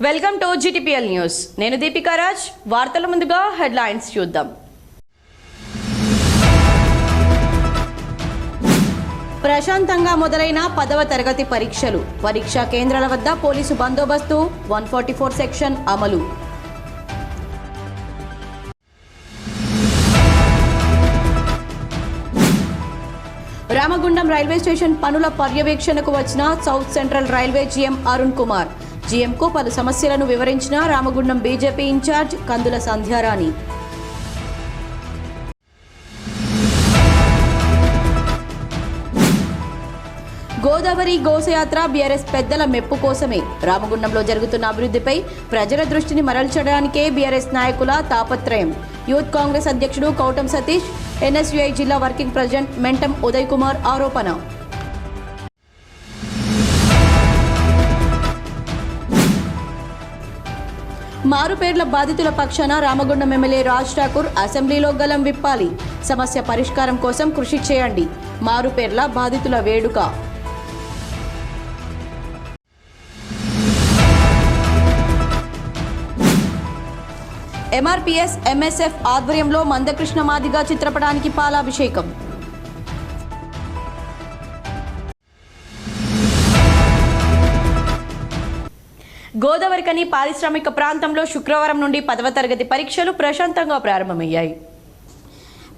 Welcome to GTPL news. నేను దీపికా రాజ్. వార్తల ముందుగా హెడ్లైన్స్ చూద్దాం. ప్రశాంతంగా మొదలైన 10వ తరగతి పరీక్షలు. పరీక్షా కేంద్రాల వద్ద పోలీసు బందోబస్తు, 144 సెక్షన్ అమలు. రామగుండం రైల్వే స్టేషన్ పనుల పర్యవేక్షణకు వచ్చిన South Central Railway GM Arun Kumar. GMకు పలు సమస్యలను వివరించిన రామగుండం బీజేపీ ఇన్ఛార్జ్ కందుల సంధ్యారాణి. గోదావరి గోసయాత్ర బీఆర్ఎస్ పెద్దల మెప్పు కోసమే. రామగుండంలో జరుగుతున్న అభివృద్ధిపై ప్రజల దృష్టిని మరల్చడానికే బీఆర్ఎస్ నాయకుల తాపత్రయం. యూత్ కాంగ్రెస్ అధ్యక్షుడు కౌటం సతీష్, NSUI జిల్లా వర్కింగ్ ప్రెసిడెంట్ మెంటం ఉదయ్ కుమార్ ఆరోపణ. మారుపేర్ల బాధితుల పక్షాన రామగుండం ఎమ్మెల్యే రాజ్ ఠాకూర్ అసెంబ్లీలో గలం విప్పాలి. సమస్య పరిష్కారం కోసం కృషి చేయండి. మారుపేర్ల బాధితుల వేడుక. MRPS MSF ఆధ్వర్యంలో మందకృష్ణ మాదిగ చిత్రపటానికి పాలాభిషేకం. గోదావరికని పారిశ్రామిక ప్రాంతంలో శుక్రవారం నుండి 10వ తరగతి పరీక్షలు ప్రశాంతంగా ప్రారంభమయ్యాయి.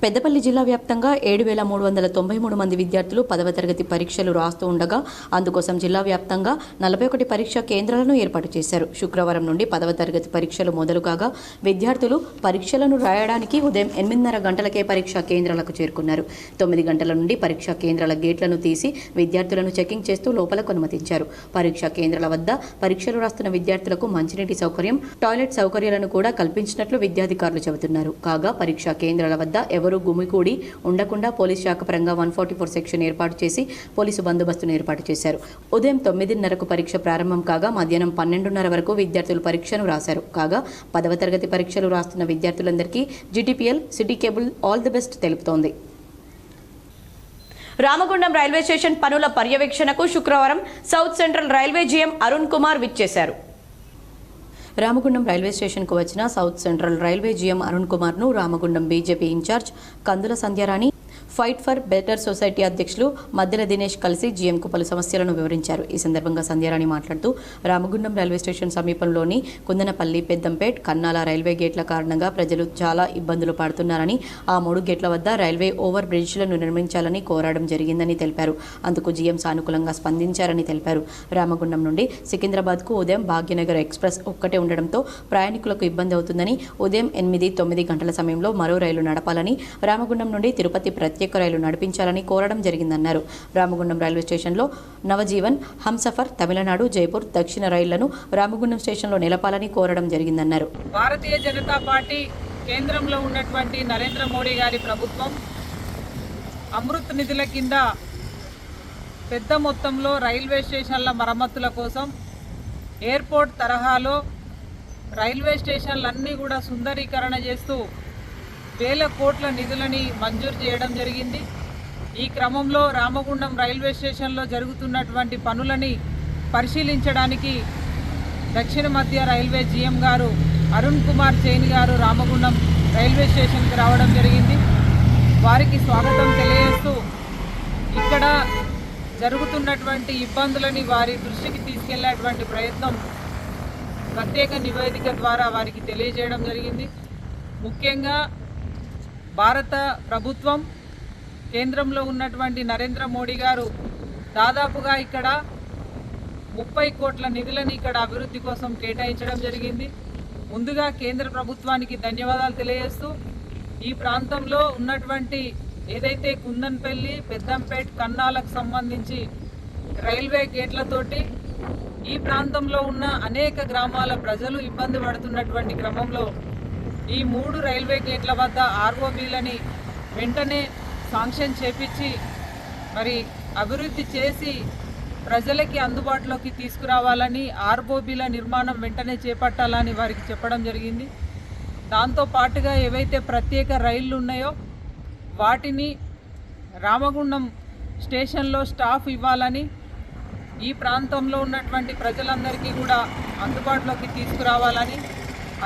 పెద్దపల్లి జిల్లా వ్యాప్తంగా 7,393 మంది విద్యార్థులు 10వ తరగతి పరీక్షలు రాస్తూ ఉండగా అందుకోసం జిల్లా వ్యాప్తంగా 41 పరీక్షా కేంద్రాలను ఏర్పాటు చేశారు. శుక్రవారం నుండి 10వ తరగతి పరీక్షలు మొదలు కాగా విద్యార్థులు పరీక్షలను రాయడానికి ఉదయం 8:30 గంటలకే పరీక్షా కేంద్రాలకు చేరుకున్నారు. 9 గంటల నుండి పరీక్షా కేంద్రాల గేట్లను తీసి విద్యార్థులను చెకింగ్ చేస్తూ లోపలకు అనుమతించారు. పరీక్షా కేంద్రాల వద్ద పరీక్షలు రాస్తున్న విద్యార్థులకు మంచినీటి సౌకర్యం, టాయిలెట్ సౌకర్యాలను కూడా కల్పించినట్లు విద్యాధికారులు చెబుతున్నారు. కాగా పరీక్షా కేంద్రాల వద్ద ఎవరు గుమికూడి ఉండకుండా పోలీస్ శాఖ పరంగా 144 సెక్షన్ ఏర్పాటు చేసి పోలీసు బందోబస్తును ఏర్పాటు చేశారు. ఉదయం 9:30కు పరీక్ష ప్రారంభం కాగా మధ్యాహ్నం 12:30 వరకు విద్యార్థులు పరీక్షను రాశారు. కాగా 10వ తరగతి పరీక్షలు రాస్తున్న విద్యార్థులందరికీ GTPL City Cable all the best తెలుపుతోంది. రామగుండం రైల్వే స్టేషన్ పనుల పర్యవేక్షణకు శుక్రవారం South Central Railway GM Arun Kumar విచ్చేశారు. రామగుండం రైల్వే స్టేషన్కు వచ్చిన South Central Railway GM Arun కుమార్ను Ramagundam BJP incharge Kandula Sandhyarani, fight for better society అధ్యక్షులు మద్దెల దినేష్ కలిసి GMకు పలు సమస్యలను వివరించారు. ఈ సందర్భంగా సంధ్యారాణి మాట్లాడుతూ రామగుండం రైల్వే స్టేషన్ సమీపంలోని కుందనపల్లి, పెద్దంపేట్, కన్నాల రైల్వే గేట్ల కారణంగా ప్రజలు చాలా ఇబ్బందులు పడుతున్నారని, ఆ 3 గేట్ల వద్ద రైల్వే ఓవర్ బ్రిడ్జ్లను నిర్మించాలని కోరడం జరిగిందని తెలిపారు. అందుకు GM సానుకూలంగా స్పందించారని తెలిపారు. రామగుండం నుండి సికింద్రాబాద్కు ఉదయం భాగ్యనగర్ ఎక్స్ప్రెస్ ఒక్కటే ఉండడంతో ప్రయాణికులకు ఇబ్బంది అవుతుందని ఉదయం 8-9 గంటల సమయంలో మరో రైలు నడపాలని, రామగుండం నుండి తిరుపతి ప్రత్యేక రైలు నడిపించాలని కోరడం జరిగిందన్నారు. రామగుండం రైల్వే స్టేషన్లో నవజీవన్, హంసఫర్, తమిళనాడు, జైపూర్, దక్షిణ రైళ్లను రామగుండం స్టేషన్లో నిలపాలని కోరడం జరిగిందన్నారు. భారతీయ జనతా పార్టీ కేంద్రంలో ఉన్నటువంటి నరేంద్ర మోడీ గారి ప్రభుత్వం అమృత్ నిధుల కింద పెద్ద మొత్తంలో రైల్వే స్టేషన్ల మరమ్మతుల కోసం ఎయిర్పోర్ట్ తరహాలో రైల్వే స్టేషన్లన్నీ కూడా సుందరీకరణ చేస్తూ వేల కోట్ల నిధులని మంజూరు చేయడం జరిగింది. ఈ క్రమంలో రామగుండం రైల్వే స్టేషన్లో జరుగుతున్నటువంటి పనులని పరిశీలించడానికి దక్షిణ మధ్య రైల్వే GM గారు అరుణ్ కుమార్ జైన్ గారు రామగుండం రైల్వే స్టేషన్కి రావడం జరిగింది. వారికి స్వాగతం తెలియజేస్తూ ఇక్కడ జరుగుతున్నటువంటి ఇబ్బందులని వారి దృష్టికి తీసుకెళ్లేటువంటి ప్రయత్నం ప్రత్యేక నివేదిక ద్వారా వారికి తెలియజేయడం జరిగింది. ముఖ్యంగా భారత ప్రభుత్వం కేంద్రంలో ఉన్నటువంటి నరేంద్ర మోడీ గారు దాదాపుగా ఇక్కడ 30 కోట్ల నిధులను ఇక్కడ అభివృద్ధి కోసం కేటాయించడం జరిగింది. ముందుగా కేంద్ర ప్రభుత్వానికి ధన్యవాదాలు తెలియజేస్తూ ఈ ప్రాంతంలో ఉన్నటువంటి ఏదైతే కుందన్పల్లి, పెద్దంపేట్, కన్నాలకు సంబంధించి రైల్వే గేట్లతోటి ఈ ప్రాంతంలో ఉన్న అనేక గ్రామాల ప్రజలు ఇబ్బంది పడుతున్నటువంటి క్రమంలో ఈ 3 రైల్వే గేట్ల వద్ద ROBలని వెంటనే శాంక్షన్ చేపించి మరి అభివృద్ధి చేసి ప్రజలకి అందుబాటులోకి తీసుకురావాలని, ROBల నిర్మాణం వెంటనే చేపట్టాలని వారికి చెప్పడం జరిగింది. దాంతో పాటుగా ఏవైతే ప్రత్యేక రైళ్లు ఉన్నాయో వాటిని రామగుండం స్టేషన్లో స్టాఫ్ ఇవ్వాలని, ఈ ప్రాంతంలో ఉన్నటువంటి ప్రజలందరికీ కూడా అందుబాటులోకి తీసుకురావాలని,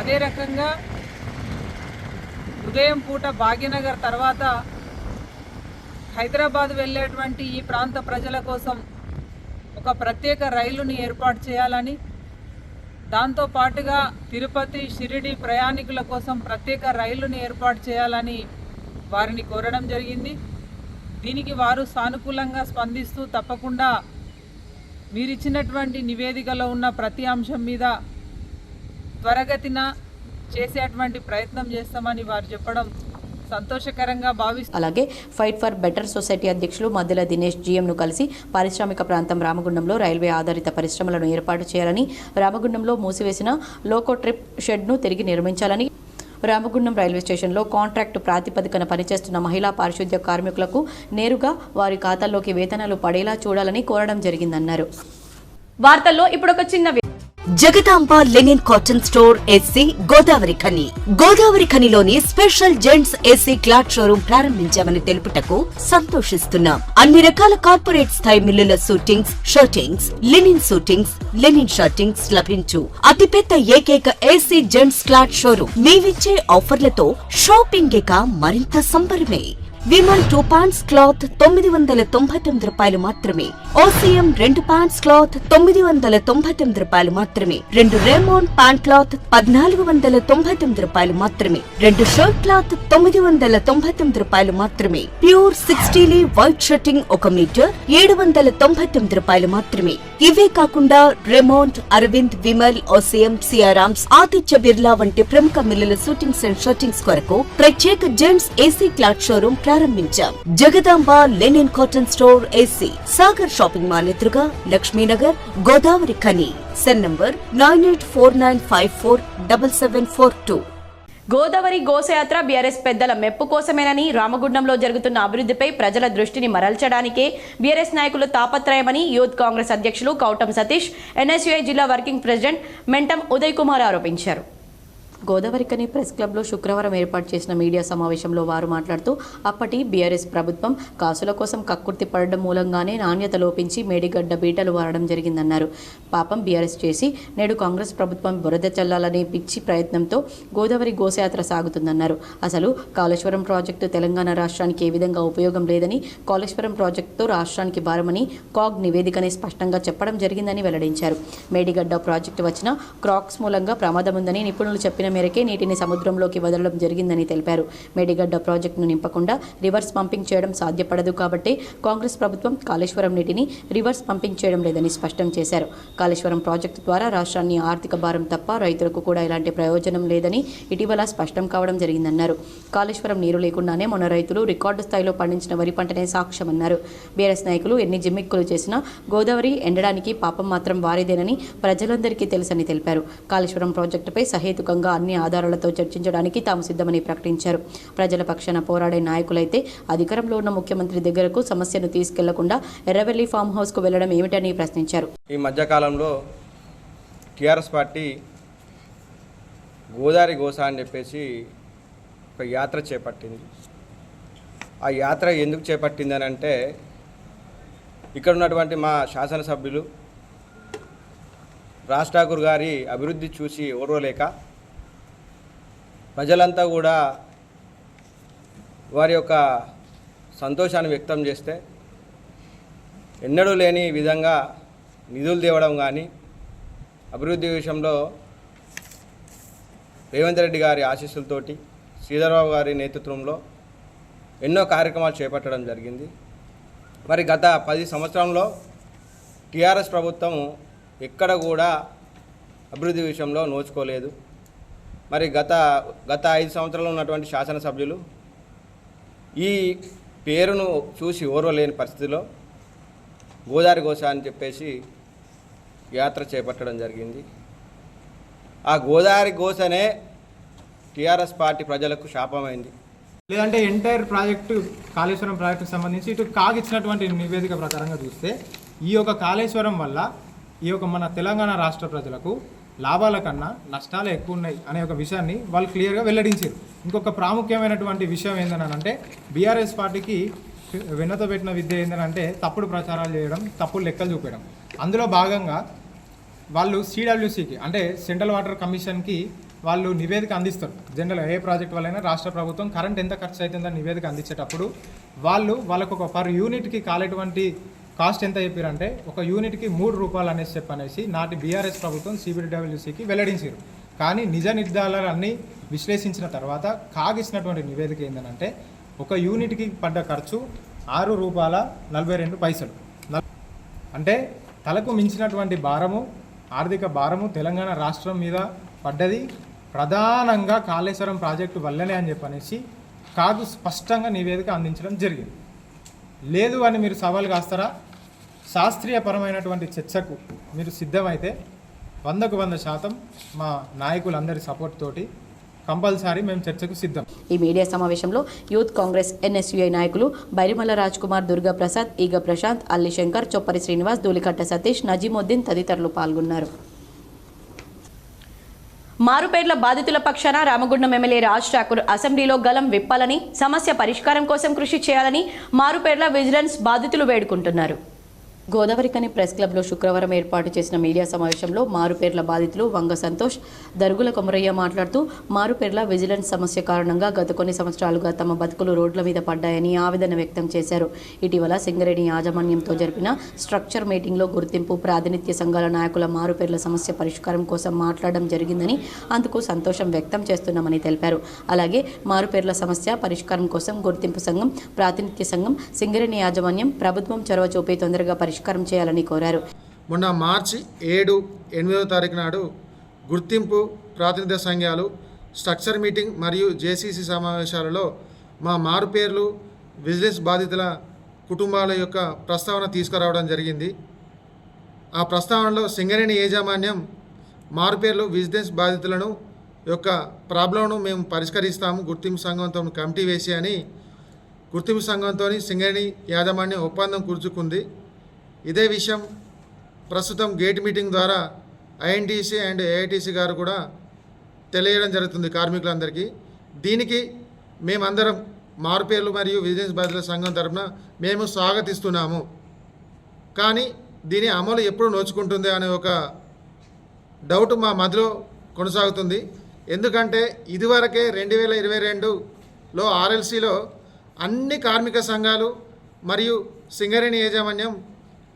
అదే రకంగా ఉదయం పూట భాగ్యనగర్ తర్వాత హైదరాబాద్ వెళ్ళేటువంటి ఈ ప్రాంత ప్రజల కోసం ఒక ప్రత్యేక రైలుని ఏర్పాటు చేయాలని, దాంతో పాటుగా తిరుపతి షిరిడి ప్రయాణికుల కోసం ప్రత్యేక రైలుని ఏర్పాటు చేయాలని వారిని కోరడం జరిగింది. దీనికి వారు సానుకూలంగా స్పందిస్తూ తప్పకుండా మీరిచ్చినటువంటి నివేదికలో ఉన్న ప్రతి అంశం మీద త్వరగతిన చేసేటువంటి ప్రయత్నం చేస్తామని వారు చెప్పడం సంతోషకరంగా భావిస్తారు. అలాగే ఫైట్ ఫర్ బెటర్ సొసైటీ అధ్యక్షులు మద్దెల దినేష్ జీఎంను కలిసి పారిశ్రామిక ప్రాంతం రామగుండంలో రైల్వే ఆధారిత పరిశ్రమలను ఏర్పాటు చేయాలని, రామగుండంలో మూసివేసిన లోకో ట్రిప్ షెడ్ను తిరిగి నిర్మించాలని, రామగుండం రైల్వే స్టేషన్లో కాంట్రాక్టు ప్రాతిపదికన పనిచేస్తున్న మహిళా పారిశుద్ధ్య కార్మికులకు నేరుగా వారి ఖాతాల్లోకి వేతనాలు పడేలా చూడాలని కోరడం జరిగిందన్నారు. వార్తల్లో ఇప్పుడు ఒక చిన్న Jagadamba linen cotton store SC Godavari ఖనిలోని special gents SC cloth showroom ప్రారంభించామని తెలుపుటకు సంతోషిస్తున్నాం. అన్ని రకాల కార్పొరేట్ స్థాయి మిల్లుల సూటింగ్స్, షర్టింగ్స్, లెనిన్ షర్టింగ్స్ లభించు అతిపెద్ద ఏకైక ఎస్సీ జెంట్స్ క్లాత్ షోరూం. మేమిచ్చే ఆఫర్లతో షాపింగ్ ఇక మరింత సంబరమే. విమల్ 2 పాంట్స్ క్లాత్ 999 రూపాయలు మాత్రమే. ఓసీఎం 2 పాంట్స్ క్లాత్ 999 రూపాయలు మాత్రమే. 2 రేమోన్ ప్యాంట్ క్లాత్ 1499 రూపాయలు మాత్రమే. 2 షర్ట్ క్లాత్ 999 రూపాయలు మాత్రమే. ప్యూర్ 60 వైట్ షర్టింగ్ 1 మీటర్ 799 రూపాయలు మాత్రమే. ఇవే కాకుండా రెమోంట్, అరవింద్, విమల్, ఓసీఎం, సియారామ్స్, ఆదిత్య బిర్లా వంటి ప్రముఖ మిల్లుల షూటింగ్స్ అండ్ షర్టింగ్స్ కొరకు ప్రత్యేక జెంట్స్ ఏసీ క్లాత్ షోరూం ప్రారంభించాం. Jagadamba linen cotton store AC, Sagar shopping mall ఎదురుగా, లక్ష్మీనగర్, గోదావరి ఖని. Cell number 9849547742. గోదావరి గోసయాత్ర బీఆర్ఎస్ పెద్దల మెప్పు కోసమేనని, రామగుండంలో జరుగుతున్న అభివృద్ధిపై ప్రజల దృష్టిని మరల్చడానికే బీఆర్ఎస్ నాయకులు తాపత్రయమని యూత్ కాంగ్రెస్ అధ్యక్షులు కౌటం సతీష్, ఎన్ఎస్యుఐ జిల్లా వర్కింగ్ ప్రెసిడెంట్ మెంటం ఉదయ్ కుమార్ ఆరోపించారు. గోదావరికని ప్రెస్ క్లబ్లో శుక్రవారం ఏర్పాటు చేసిన మీడియా సమావేశంలో వారు మాట్లాడుతూ, అప్పటి బీఆర్ఎస్ ప్రభుత్వం కాసుల కోసం కక్కుర్తి పడడం మూలంగానే నాణ్యత లోపించి మేడిగడ్డ బీటలు వారడం జరిగిందన్నారు. పాపం బీఆర్ఎస్ చేసి నేడు కాంగ్రెస్ ప్రభుత్వం బురద చల్లాలనే పిచ్చి ప్రయత్నంతో గోదావరి గోసయాత్ర సాగుతుందన్నారు. అసలు కాళేశ్వరం ప్రాజెక్టు తెలంగాణ రాష్ట్రానికి ఏ విధంగా ఉపయోగం లేదని, కాళేశ్వరం ప్రాజెక్టుతో రాష్ట్రానికి భారమని కాగ్ నివేదికనే స్పష్టంగా చెప్పడం జరిగిందని వెల్లడించారు. మేడిగడ్డ ప్రాజెక్టు వచ్చిన క్రాక్స్ మూలంగా ప్రమాదం ఉందని నిపుణులు చెప్పిన మేరకే నీటిని సముద్రంలోకి వదలడం జరిగిందని తెలిపారు. మేడిగడ్డ ప్రాజెక్టును నింపకుండా రివర్స్ పంపింగ్ చేయడం సాధ్యపడదు కాబట్టి కాంగ్రెస్ ప్రభుత్వం కాళేశ్వరం నీటిని రివర్స్ పంపింగ్ చేయడం లేదని స్పష్టం చేశారు. కాళేశ్వరం ప్రాజెక్టు ద్వారా రాష్ట్రాన్ని ఆర్థిక భారం తప్ప రైతులకు కూడా ఎలాంటి ప్రయోజనం లేదని ఇటీవల స్పష్టం కావడం జరిగిందన్నారు. కాళేశ్వరం నీరు లేకుండానే మన రైతులు రికార్డు స్థాయిలో పండించిన వరి పంటనే సాక్ష్యమన్నారు. బీఆర్ఎస్ నాయకులు ఎన్ని జిమ్మిక్కులు చేసినా గోదావరి ఎండడానికి పాపం మాత్రం వారిదేనని ప్రజలందరికీ తెలుసని తెలిపారు. కాళేశ్వరం ప్రాజెక్టుపై సహేతుకంగా అన్ని ఆధారాలతో చర్చించడానికి తాము సిద్ధమని ప్రకటించారు. ప్రజల పక్షాన పోరాడే నాయకులైతే అధికారంలో ఉన్న ముఖ్యమంత్రి దగ్గరకు సమస్యను తీసుకెళ్లకుండా ఎర్రవెల్లి ఫామ్ హౌస్ కు వెళ్లడం ఏమిటని ప్రశ్నించారు. ఈ మధ్యకాలంలో టీఆర్ఎస్ పార్టీ గోదావరి గోస అని చెప్పేసి ఒక యాత్ర చేపట్టింది. ఆ యాత్ర ఎందుకు చేపట్టిందని అంటే, ఇక్కడ ఉన్నటువంటి మా శాసనసభ్యులు రాజ్ ఠాకూర్ గారి అభివృద్ధి చూసి ఓర్వలేక ప్రజలంతా కూడా వారి యొక్క సంతోషాన్ని వ్యక్తం చేస్తే, ఎన్నడూ లేని విధంగా నిధులు తేవడం కానీ, అభివృద్ధి విషయంలో రేవంత్ రెడ్డి గారి ఆశీస్సులతోటి శ్రీధర్బాబు గారి నేతృత్వంలో ఎన్నో కార్యక్రమాలు చేపట్టడం జరిగింది. మరి గత 10 సంవత్సరంలో టీఆర్ఎస్ ప్రభుత్వం ఎక్కడ కూడా అభివృద్ధి విషయంలో నోచుకోలేదు. మరి గత 5 సంవత్సరాలు ఉన్నటువంటి శాసనసభ్యులు ఈ పేరును చూసి ఓర్వలేని పరిస్థితిలో గోదావరి గోస అని చెప్పేసి యాత్ర చేపట్టడం జరిగింది. ఆ గోదావరి గోసనే టీఆర్ఎస్ పార్టీ ప్రజలకు శాపమైంది. లేదంటే ఎంటైర్ ప్రాజెక్టు కాళేశ్వరం ప్రాజెక్టుకు సంబంధించి ఇటు కాగ్ ఇచ్చినటువంటి నివేదిక ప్రకారంగా చూస్తే, ఈ యొక్క కాళేశ్వరం వల్ల ఈ యొక్క మన తెలంగాణ రాష్ట్ర ప్రజలకు లాభాల కన్నా నష్టాలు ఎక్కువ ఉన్నాయి అనే ఒక విషయాన్ని వాళ్ళు క్లియర్గా వెల్లడించారు. ఇంకొక ప్రాముఖ్యమైనటువంటి విషయం ఏంటంటే, బీఆర్ఎస్ పార్టీకి వెన్నతో పెట్టిన విద్య ఏంటంటే తప్పుడు ప్రచారాలు చేయడం, తప్పుడు లెక్కలు చూపడం. అందులో భాగంగా వాళ్ళు సిడబ్ల్యూసికి అంటే సెంట్రల్ వాటర్ కమిషన్కి వాళ్ళు నివేదిక అందిస్తారు. జనరల్ ఏ ప్రాజెక్ట్ వల్లైనా రాష్ట్ర ప్రభుత్వం కరెంట్ ఎంత ఖర్చు అవుతుందని నివేదిక అందించేటప్పుడు వాళ్ళకు ఒక పర్ యూనిట్కి కాలేటువంటి కాస్ట్ ఎంత చెప్పారంటే ఒక యూనిట్కి 3 రూపాయలు అనేసి నాటి బీఆర్ఎస్ ప్రభుత్వం సిబిడబ్ల్యూసికి వెల్లడించారు. కానీ నిజ నిర్ధారణలన్నీ విశ్లేషించిన తర్వాత కాగిచ్చినటువంటి నివేదిక ఏంటంటే ఒక యూనిట్కి పడ్డ ఖర్చు ₹6.42. అంటే తలకు మించినటువంటి ఆర్థిక భారము తెలంగాణ రాష్ట్రం మీద పడ్డది ప్రధానంగా కాళేశ్వరం ప్రాజెక్టు వల్లనే అని చెప్పనేసి కాగు స్పష్టంగా నివేదిక అందించడం జరిగింది. లేదు అని మీరు సవాల్ కాస్తారా? శాస్త్రీయపరమైనటువంటి చర్చకు మీరు సిద్ధమైతే 100% మా నాయకులందరి సపోర్ట్ తోటి కంపల్సరీ మేము చర్చకు సిద్ధం. ఈ మీడియా సమావేశంలో యూత్ కాంగ్రెస్ NSUI నాయకులు బైరిమల్ల రాజ్ కుమార్, దుర్గా ప్రసాద్, ఈగ ప్రశాంత్, అల్లి శంకర్, చొప్పరి శ్రీనివాస్, ధూళికట్ట సతీష్, నజీముద్దీన్ తదితరులు పాల్గొన్నారు. మారుపేర్ల బాధితుల పక్షాన రామగుండం ఎమ్మెల్యే రాజ్ ఠాకూర్ అసెంబ్లీలో గలం విప్పాలని, సమస్య పరిష్కారం కోసం కృషి చేయాలని మారుపేర్ల విజిలెన్స్ బాధితులు వేడుకుంటున్నారు. గోదావరికని ప్రెస్ క్లబ్లో శుక్రవారం ఏర్పాటు చేసిన మీడియా సమావేశంలో మారుపేర్ల బాధితులు వంగ సంతోష్, దరుగుల కొమరయ్య మాట్లాడుతూ మారుపేర్ల విజిలెన్స్ సమస్య కారణంగా గత కొన్ని సంవత్సరాలుగా తమ బతుకులు రోడ్ల మీద పడ్డాయని ఆవేదన వ్యక్తం చేశారు. ఇటీవల సింగరేణి యాజమాన్యంతో జరిపిన స్ట్రక్చర్ మీటింగ్లో గుర్తింపు ప్రాతినిధ్య సంఘాల నాయకుల మారుపేర్ల సమస్య పరిష్కారం కోసం మాట్లాడడం జరిగిందని, అందుకు సంతోషం వ్యక్తం చేస్తున్నామని తెలిపారు. అలాగే మారుపేర్ల సమస్య పరిష్కారం కోసం గుర్తింపు సంఘం, ప్రాతినిధ్య సంఘం, సింగరేణి యాజమాన్యం ప్రభుత్వం చొరవ చూపి తొందరగా పరిష్కారం చేయాలని కోరారు. మొన్న మార్చి 7, 8వ తారీఖు నాడు గుర్తింపు ప్రాతినిధ్య సంఘాలు స్ట్రక్చర్ మీటింగ్ మరియు JCC సమావేశాలలో మా మారుపేర్లు విజిలెన్స్ బాధితుల కుటుంబాల యొక్క ప్రస్తావన తీసుకురావడం జరిగింది. ఆ ప్రస్తావనలో సింగరేణి యాజమాన్యం మారుపేర్లు విజిలెన్స్ బాధితులను యొక్క ప్రాబ్లంను మేము పరిష్కరిస్తాము గుర్తింపు సంఘంతో కమిటీ వేసి అని గుర్తింపు సంఘంతో సింగరేణి యాజమాన్యం ఒప్పందం కూర్చుకుంది. ఇదే విషయం ప్రస్తుతం గేట్ మీటింగ్ ద్వారా INTC అండ్ AITC గారు కూడా తెలియడం జరుగుతుంది కార్మికులందరికీ. దీనికి మేమందరం మారుపేర్లు మరియు విజిలెన్స్ బాధితుల సంఘం తరఫున మేము స్వాగతిస్తున్నాము. కానీ దీని అమలు ఎప్పుడు నోచుకుంటుంది అనే ఒక డౌట్ మా మధ్యలో కొనసాగుతుంది. ఎందుకంటే ఇదివరకే 2022లో RLCలో అన్ని కార్మిక సంఘాలు మరియు సింగరేణి యాజమాన్యం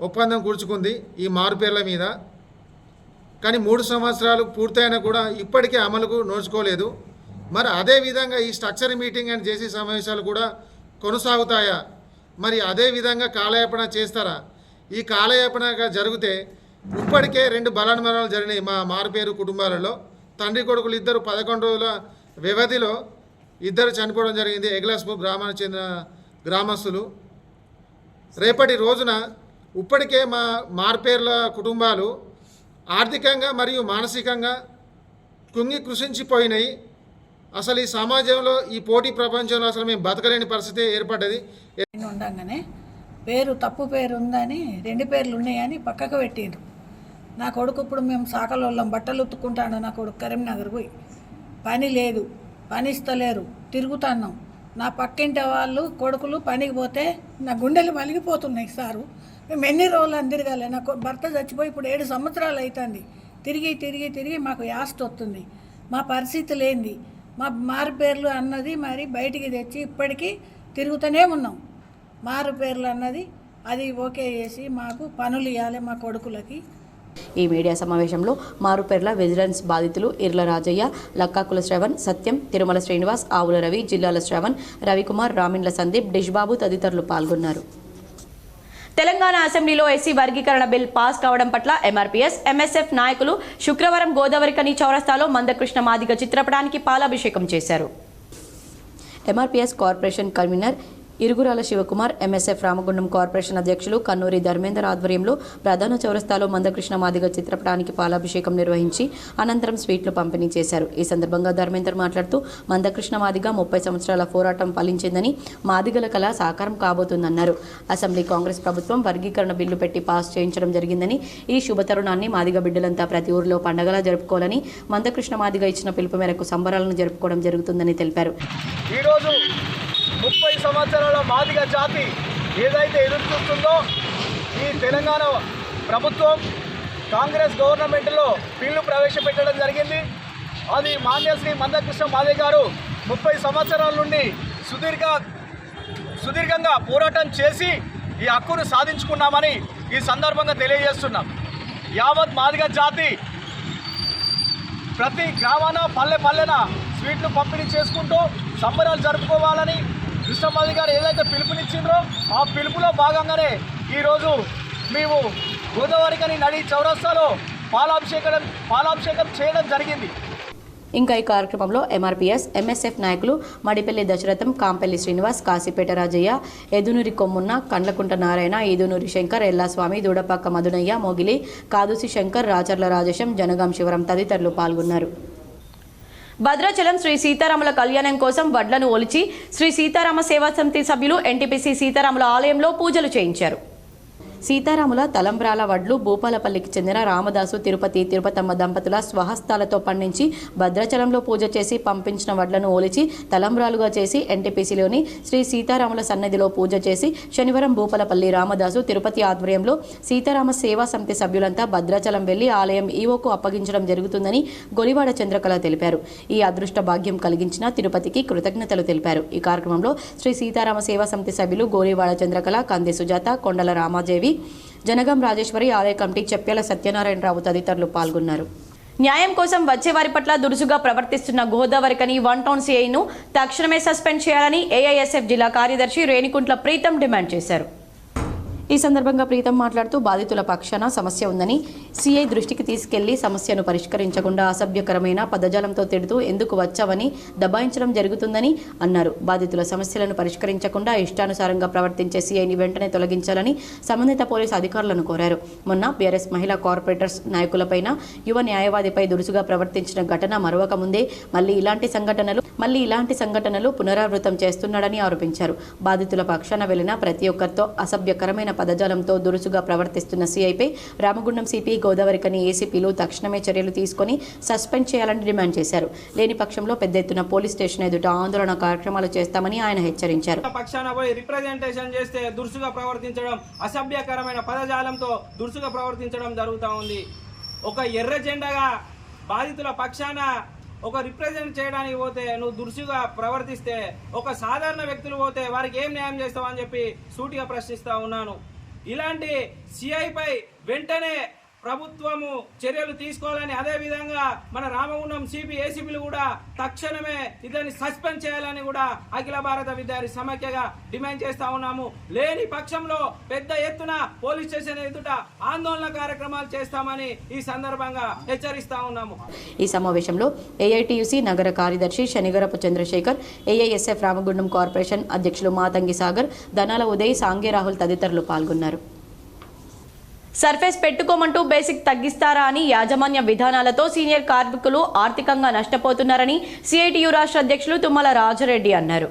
ఒప్పందం కూర్చుకుంది ఈ మారుపేర్ల మీద. కానీ 3 సంవత్సరాలు పూర్తయినా కూడా ఇప్పటికే అమలుకు నోచుకోలేదు. మరి అదేవిధంగా ఈ స్ట్రక్చర్ మీటింగ్ అండ్ JCC సమావేశాలు కూడా కొనసాగుతాయా? మరి అదేవిధంగా కాలయాపన చేస్తారా? ఈ కాలయాపనగా జరిగితే ఇప్పటికే 2 బలాన్మరణాలు జరిగినాయి మా మారుపేరు కుటుంబాలలో. తండ్రి కొడుకులు ఇద్దరు 11 రోజుల వ్యవధిలో ఇద్దరు చనిపోవడం జరిగింది. ఎగ్లాస్పూర్ గ్రామానికి చెందిన గ్రామస్తులు. రేపటి రోజున ఇప్పటికే మా మారుపేర్ల కుటుంబాలు ఆర్థికంగా మరియు మానసికంగా కుంగి కృషించిపోయినాయి. అసలు ఈ సమాజంలో ఈ పోటీ ప్రపంచంలో అసలు మేము బతకలేని పరిస్థితి ఏర్పడ్డది. ఉండగానే తప్పు పేరు ఉందని 2 పేర్లు ఉన్నాయని పక్కకు పెట్టిండ్రు. నా కొడుకు ఇప్పుడు మేము సాకలోళ్ళం బట్టలు ఉత్తుకుంటాను. నా కొడుకు కరీంనగర్ పోయి పని లేదు, పని ఇస్తలేరు, తిరుగుతున్నాం. నా పక్కింటి వాళ్ళు కొడుకులు పనికి పోతే నా గుండెలు మలిగిపోతున్నాయి సారు. మేము ఎన్ని రోజులు తిరగాలి. నాకు భర్త చచ్చిపోయి ఇప్పుడు 7 సంవత్సరాలు అవుతుంది. తిరిగి మాకు యాస్ట్ వస్తుంది. మా పరిస్థితి లేనిది మా మారుపేర్లు అన్నది మరి బయటికి తెచ్చి ఇప్పటికీ తిరుగుతూనే ఉన్నాం. మారుపేర్లు అన్నది అది ఓకే చేసి మాకు పనులు ఇవ్వాలి మా కొడుకులకి. ఈ మీడియా సమావేశంలో మారుపేర్ల విజిలెన్స్ బాధితులు ఇర్ల రాజయ్య, లక్కాకుల శ్రవణ్, సత్యం, తిరుమల శ్రీనివాస్, ఆవుల రవి, జిల్లాల శ్రవణ్, రవికుమార్, రామిండ్ల సందీప్, డిష్బాబు తదితరులు పాల్గొన్నారు. తెలంగాణ అసెంబ్లీలో ఎస్సీ వర్గీకరణ బిల్ పాస్ కావడం పట్ల MRPS, MSF నాయకులు శుక్రవారం గోదావరికని చౌరస్తాలో మందకృష్ణ మాదిగ చిత్రపటానికి పాలాభిషేకం చేశారు. MRPS corporation convener Irugurala Shivakumar, MSF Ramagundam corporation అధ్యక్షులు కన్నూరి ధర్మేందర్ ఆధ్వర్యంలో ప్రధాన చౌరస్తాలో మందకృష్ణ మాదిగ చిత్రపటానికి పాలాభిషేకం నిర్వహించి అనంతరం స్వీట్లు పంపిణీ చేశారు. ఈ సందర్భంగా ధర్మేందర్ మాట్లాడుతూ మందకృష్ణ మాదిగ 30 సంవత్సరాల పోరాటం ఫలించిందని, మాదిగల కళ సాకారం కాబోతుందన్నారు. అసెంబ్లీ కాంగ్రెస్ ప్రభుత్వం వర్గీకరణ బిల్లు పెట్టి పాస్ చేయించడం జరిగిందని, ఈ శుభతరుణాన్ని మాదిగ బిడ్డలంతా ప్రతి ఊరిలో పండగలా జరుపుకోవాలని, మందకృష్ణ మాదిగ ఇచ్చిన పిలుపు మేరకు సంబరాలను జరుపుకోవడం జరుగుతుందని తెలిపారు. 30 సంవత్సరాల మాదిగ జాతి ఏదైతే ఎదురు చూస్తుందో ఈ తెలంగాణ ప్రభుత్వం కాంగ్రెస్ గవర్నమెంట్లో బిల్లు ప్రవేశపెట్టడం జరిగింది. అది మాన్య శ్రీ మందకృష్ణ మాదే గారు 30 సంవత్సరాల నుండి సుదీర్ఘంగా పోరాటం చేసి ఈ హక్కును సాధించుకున్నామని ఈ సందర్భంగా తెలియజేస్తున్నాం. యావత్ మాదిగ జాతి ప్రతి గ్రామాన పల్లెన స్వీట్లు పంపిణీ చేసుకుంటూ సంబరాలు జరుపుకోవాలని కృష్ణమాది గారు ఏదైతే పిలుపునిచ్చిండ్రో ఆ పిలుపులో భాగంగానే ఈరోజు మేము గోదావరికని నడి చౌరస్తాలో పాలాభిషేకం చేయడం జరిగింది. ఇంకా ఈ కార్యక్రమంలో ఎంఆర్పీఎస్ ఎంఎస్ఎఫ్ నాయకులు మడిపల్లి దశరథం, కాంపల్లి శ్రీనివాస్, కాశీపేట రాజయ్య, ఎదునూరి కొమ్మున్న, కండ్లకుంట నారాయణ, ఈదునూరి శంకర్, ఎల్లాస్వామి, దూడపాక మధునయ్య, మోగిలి, కాదుసి శంకర్, రాచర్ల రాజేశం, జనగాం శివరం తదితరులు పాల్గొన్నారు. భద్రాచలం శ్రీ సీతారాముల కళ్యాణం కోసం వడ్లను ఒలిచి శ్రీ సీతారామ సేవా సమితి సభ్యులు ఎన్టీపీసీ సీతారాముల ఆలయంలో పూజలు చేయించారు. సీతారాముల తలంబ్రాల వడ్లు భూపాలపల్లికి చెందిన రామదాసు తిరుపతమ్మ దంపతుల స్వహస్తాలతో పండించి భద్రాచలంలో పూజ చేసి పంపించిన వడ్లను ఓలిచి తలంబ్రాలుగా చేసి ఎన్టీపీసీలోని శ్రీ సీతారాముల సన్నిధిలో పూజ చేసి శనివారం భూపాలపల్లి రామదాసు తిరుపతి ఆధ్వర్యంలో సీతారామ సేవా సమితి సభ్యులంతా భద్రాచలం వెళ్లి ఆలయం ఈవోకు అప్పగించడం జరుగుతుందని గొలివాడ చంద్రకళ తెలిపారు. ఈ అదృష్ట భాగ్యం కలిగించిన తిరుపతికి కృతజ్ఞతలు తెలిపారు. ఈ కార్యక్రమంలో శ్రీ సీతారామ సేవా సమితి సభ్యులు గోలివాడ చంద్రకళ, కంది సుజాత, కొండల రామాదేవి, జనగం రాజేశ్వరి, ఆలయ కమిటీ చెప్యాల సత్యనారాయణరావు తదితరులు పాల్గొన్నారు. న్యాయం కోసం వచ్చేవారి పట్ల దురుసుగా ప్రవర్తిస్తున్న గోదావరికని 1 టౌన్ సిఐను తక్షణమే సస్పెండ్ చేయాలని ఏఐఎస్ఎఫ్ జిల్లా కార్యదర్శి రేణికుంట్ల ప్రీతం డిమాండ్ చేశారు. ఈ సందర్భంగా ప్రీతం మాట్లాడుతూ బాధితుల పక్షాన సమస్య ఉందని సీఐ దృష్టికి తీసుకెళ్లి సమస్యను పరిష్కరించకుండా అసభ్యకరమైన పదజాలంతో తిడుతూ ఎందుకు వచ్చావని దబాయించడం జరుగుతుందని అన్నారు. బాధితుల సమస్యలను పరిష్కరించకుండా ఇష్టానుసారంగా ప్రవర్తించే సీఐని వెంటనే తొలగించాలని సంబంధిత పోలీసు అధికారులను కోరారు. మొన్న బీఆర్ఎస్ మహిళా కార్పొరేటర్స్ నాయకులపైన యువ న్యాయవాదిపై దురుసుగా ప్రవర్తించిన ఘటన మరొక ముందే మళ్లీ ఇలాంటి సంఘటనలు పునరావృతం చేస్తున్నాడని ఆరోపించారు. బాధితుల పక్షాన వెళ్లిన ప్రతి ఒక్కరితో అసభ్యకరమైన పదజాలంతో దురుసుగా ప్రవర్తిస్తున్న సీఐపై రామగుండం సిపి, గోదావరికని ఏసీపీలు తక్షణమే చర్యలు తీసుకుని సస్పెండ్ చేయాలని డిమాండ్ చేశారు. లేని పక్షంలో పెద్ద ఎత్తున పోలీస్ స్టేషన్ ఎదుట ఆందోళన కార్యక్రమాలు చేస్తామని ఆయన హెచ్చరించారు. పక్షాన పోయి రిప్రజెంటేషన్ చేస్తే దురుసుగా ప్రవర్తించడం, అసభ్యకరమైన పదజాలంతో దురుసుగా ప్రవర్తించడం జరుగుతూ ఉంది. ఒక ఎర్ర జెండాగా బాధితుల పక్షాన ఒక రిప్రజెంట్ చేయడానికి పోతే నువ్వు దురుసుగా ప్రవర్తిస్తే ఒక సాధారణ వ్యక్తులు పోతే వారికి ఏం న్యాయం చేస్తావని చెప్పి సూటిగా ప్రశ్నిస్తా ఉన్నాను. ఇలాంటి సిఐపై వెంటనే ప్రభుత్వము చర్యలు తీసుకోవాలని, అదేవిధంగా మన రామగుండం సిపి, ఏసీపీలు కూడా తక్షణమే ఇతన్ని సస్పెండ్ చేయాలని కూడా అఖిల భారత విద్యార్థి సమైక్యగా డిమాండ్ చేస్తా ఉన్నాము. లేని పక్షంలో పెద్ద ఎత్తున పోలీస్ స్టేషన్ ఎదుట ఆందోళన కార్యక్రమాలు చేస్తామని ఈ సందర్భంగా హెచ్చరిస్తా ఉన్నాము. ఈ సమావేశంలో ఏఐటియుసి నగర కార్యదర్శి శనిగరపు చంద్రశేఖర్, ఏఐఎస్ఎఫ్ రామగుండం కార్పొరేషన్ అధ్యక్షులు మాతంగి సాగర్, దనాల ఉదయ్, సాంగే రాహుల్ తదితరులు పాల్గొన్నారు. సర్ఫేస్ పెట్టుకోమంటూ బేసిక్ తగ్గిస్తారా అని యాజమాన్య విధానాలతో సీనియర్ కార్మికులు ఆర్థికంగా నష్టపోతున్నారని సిఐటియు రాష్ట్ర అధ్యక్షులు తుమ్మల రాజరెడ్డి అన్నారు.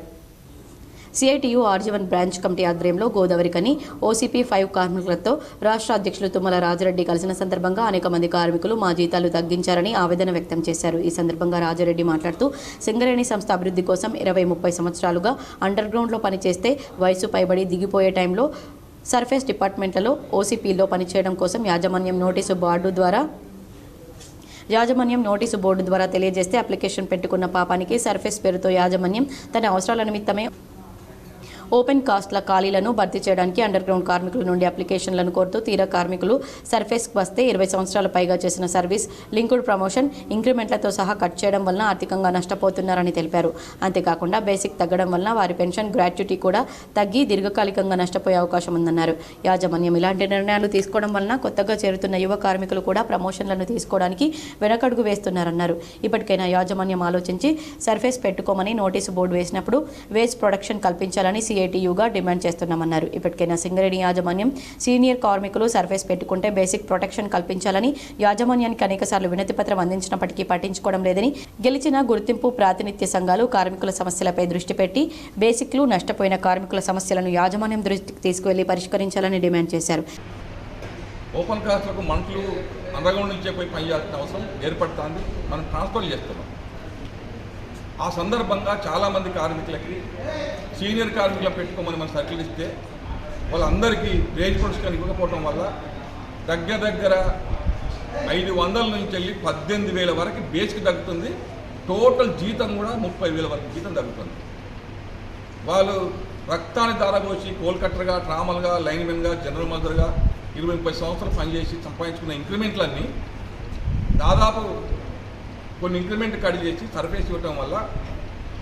సిఐటియు ఆర్జీవన్ బ్రాంచ్ కమిటీ ఆధ్వర్యంలో గోదావరికని ఓసీపీ 5 కార్మికులతో రాష్ట్ర అధ్యక్షులు తుమ్మల రాజరెడ్డి కలిసిన సందర్భంగా అనేక మంది కార్మికులు మా జీతాలు తగ్గించారని ఆవేదన వ్యక్తం చేశారు. ఈ సందర్భంగా రాజరెడ్డి మాట్లాడుతూ సింగరేణి సంస్థ అభివృద్ధి కోసం 20-30 సంవత్సరాలుగా అండర్ గ్రౌండ్లో పనిచేస్తే వయసు పైబడి దిగిపోయే టైంలో సర్ఫేస్ డిపార్ట్మెంట్లలో ఓసీపీలో పనిచేయడం కోసం యాజమాన్యం నోటీసు బోర్డు ద్వారా తెలియజేస్తే అప్లికేషన్ పెట్టుకున్న పాపానికి సర్ఫేస్ పేరుతో యాజమాన్యం తన అవసరాల నిమిత్తమే ఓపెన్ కాస్ట్ల ఖాళీలను భర్తీ చేయడానికి అండర్ గ్రౌండ్ కార్మికుల నుండి అప్లికేషన్లను కోరుతూ తీరా కార్మికులు సర్ఫేస్కి వస్తే 20 సంవత్సరాల పైగా చేసిన సర్వీస్, లింక్డ్ ప్రమోషన్, ఇంక్రిమెంట్లతో సహా కట్ చేయడం వలన ఆర్థికంగా నష్టపోతున్నారని తెలిపారు. అంతేకాకుండా బేసిక్ తగ్గడం వలన వారి పెన్షన్, గ్రాట్యుటీ కూడా తగ్గి దీర్ఘకాలికంగా నష్టపోయే అవకాశం ఉందన్నారు. యాజమాన్యం ఇలాంటి నిర్ణయాలు తీసుకోవడం వలన కొత్తగా చేరుతున్న యువ కార్మికులు కూడా ప్రమోషన్లను తీసుకోవడానికి వెనకడుగు వేస్తున్నారన్నారు. ఇప్పటికైనా యాజమాన్యం ఆలోచించి సర్ఫేస్ పెట్టుకోమని నోటీసు బోర్డు వేసినప్పుడు వేజ్ ప్రొడక్షన్ కల్పించాలని సిఐటియుగా డిమాండ్ చేస్తున్నామన్నారు. ఇప్పటికైనా సింగరేణి యాజమాన్యం సీనియర్ కార్మికులు సర్ఫేస్ పెట్టుకుంటే బేసిక్ ప్రొటెక్షన్ కల్పించాలని యాజమాన్యానికి అనేకసార్లు వినతి పత్రం అందించినప్పటికీ పట్టించుకోవడం లేదని, గెలిచిన గుర్తింపు ప్రాతినిధ్య సంఘాలు కార్మికుల సమస్యలపై దృష్టి పెట్టి బేసిక్లు నష్టపోయిన కార్మికుల సమస్యలను యాజమాన్యం దృష్టికి తీసుకువెళ్లి పరిష్కరించాలని డిమాండ్ చేశారు. ఓపెన్ కాస్ట్లకు మంటలు అండర్గ్రౌండ్ నుంచే పోయి పనిచేయాల్సిన అవసరం ఏర్పడుతుంది. మనం ట్రాన్స్ఫర్ చేస్తున్నాం. ఆ సందర్భంగా చాలామంది కార్మికులకి సీనియర్ కార్మికులు పెట్టుకోమని మనం సర్కిల్ ఇస్తే వాళ్ళందరికీ వేజ్ ప్రొడక్షన్ ఇవ్వకపోవడం వల్ల దగ్గర 500 నుంచి వెళ్ళి 18,000 వరకు బేస్కి తగ్గుతుంది. టోటల్ జీతం కూడా 30,000 వరకు జీతం తగ్గుతుంది. వాళ్ళు రక్తాన్ని దారబోసి కోల్కట్టర్గా, ట్రామల్గా, లైన్మెన్గా, జనరల్ మదర్గా 20-30 సంవత్సరాలు పనిచేసి సంపాదించుకున్న ఇంక్రిమెంట్లన్నీ దాదాపు కొన్ని ఇంక్రిమెంట్ కట్ చేసి సర్ఫేస్ ఇవ్వటం వల్ల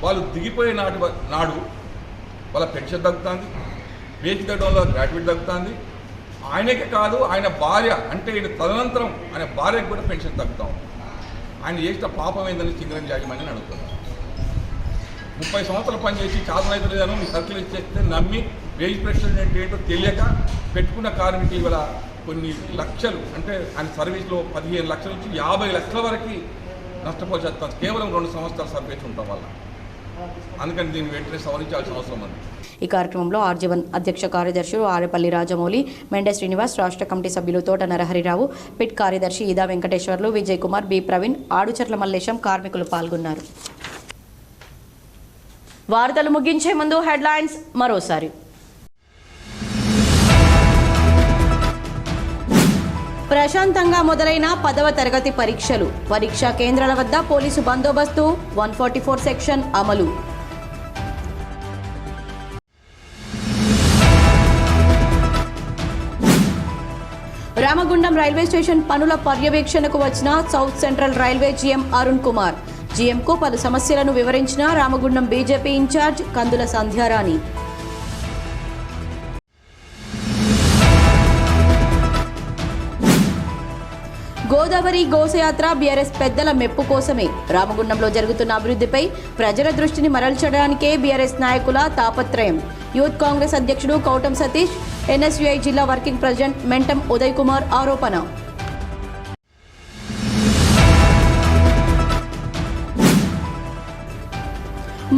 వాళ్ళు దిగిపోయే నాడు వాళ్ళ పెన్షన్ తగ్గుతుంది, వేసి తగ్గడం వల్ల గ్రాట్యుయేట్ తగ్గుతుంది. ఆయనకే కాదు, ఆయన భార్య అంటే ఈయన తదనంతరం ఆయన భార్యకు కూడా పెన్షన్ తగ్గుతూ ఉంది. ఆయన చేసిన పాపం ఏందని సింగరేణి యాజమాన్యాన్ని అడుగుతున్నారు. 30 సంవత్సరాలు పనిచేసి చాదనైతులేదని మీ సర్కిల్ ఇచ్చేస్తే నమ్మి వేజ్ ప్రెషర్ ఏంటో తెలియక పెట్టుకున్న కార్మికులు ఇవాళ కొన్ని లక్షలు అంటే ఆయన సర్వీస్లో 15 లక్షల నుంచి 50 లక్షల వరకు నష్టపోచేస్తాం కేవలం 2 సంవత్సరాల సర్వీస్ ఉండటం వల్ల. అందుకని దీన్ని వెంటనే సవరించాల్సిన అవసరం ఉంది. ఈ కార్యక్రమంలో ఆర్జీవన్ అధ్యక్ష కార్యదర్శులు ఆరేపల్లి రాజమౌళి, మెండే శ్రీనివాస్, రాష్ట్ర కమిటీ సభ్యులు తోట నరహరిరావు, పిట్ కార్యదర్శి ఈదా వెంకటేశ్వర్లు, విజయ్ కుమార్, బి ప్రవీణ్, ఆడుచర్ల మల్లేశం కార్మికులు పాల్గొన్నారు. వార్తలు ముగించే ముందు హెడ్లైన్స్ మరోసారి. ప్రశాంతంగా మొదలైన 10వ తరగతి పరీక్షలు. పరీక్షా కేంద్రాల వద్ద పోలీసు బందోబస్తు, 144 సెక్షన్ అమలు. రామగుండం రైల్వే స్టేషన్ పనుల పర్యవేక్షణకు వచ్చిన South Central Railway GM Arun Kumar. జీఎంకు పలు సమస్యలను వివరించిన రామగుండం బీజేపీ ఇన్ఛార్జ్ కందుల సంధ్యారాణి. గోదావరి గోసయాత్ర బీఆర్ఎస్ పెద్దల మెప్పు కోసమే. రామగుండంలో జరుగుతున్న అభివృద్ధిపై ప్రజల దృష్టిని మరల్చడానికే బీఆర్ఎస్ నాయకుల తాపత్రయం. యూత్ కాంగ్రెస్ అధ్యక్షుడు కౌటం సతీష్, ఎన్ఎస్యుఐ జిల్లా వర్కింగ్ ప్రెసిడెంట్ మెంటం ఉదయ్ కుమార్ ఆరోపణ.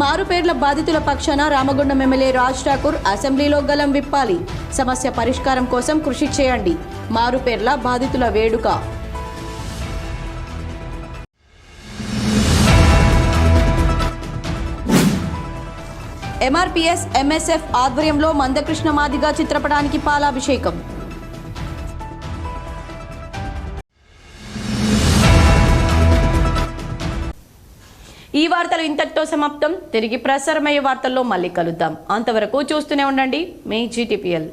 మారుపేర్ల బాధితుల పక్షాన రామగుండం ఎమ్మెల్యే రాజ్ ఠాకూర్ అసెంబ్లీలో గలం విప్పాలి. సమస్య పరిష్కారం కోసం కృషి చేయండి. మారుపేర్ల బాధితుల వేడుక. ఎంఆర్పీఎస్ ఎంఎస్ఎఫ్ ఆధ్వర్యంలో మందకృష్ణ మాదిగ చిత్రపటానికి పాలాభిషేకం. ఈ వార్తలు ఇంతటితో సమాప్తం. తిరిగి ప్రసారమయ్యే వార్తల్లో మళ్ళీ కలుద్దాం. అంతవరకు చూస్తూనే ఉండండి మీ GTPL.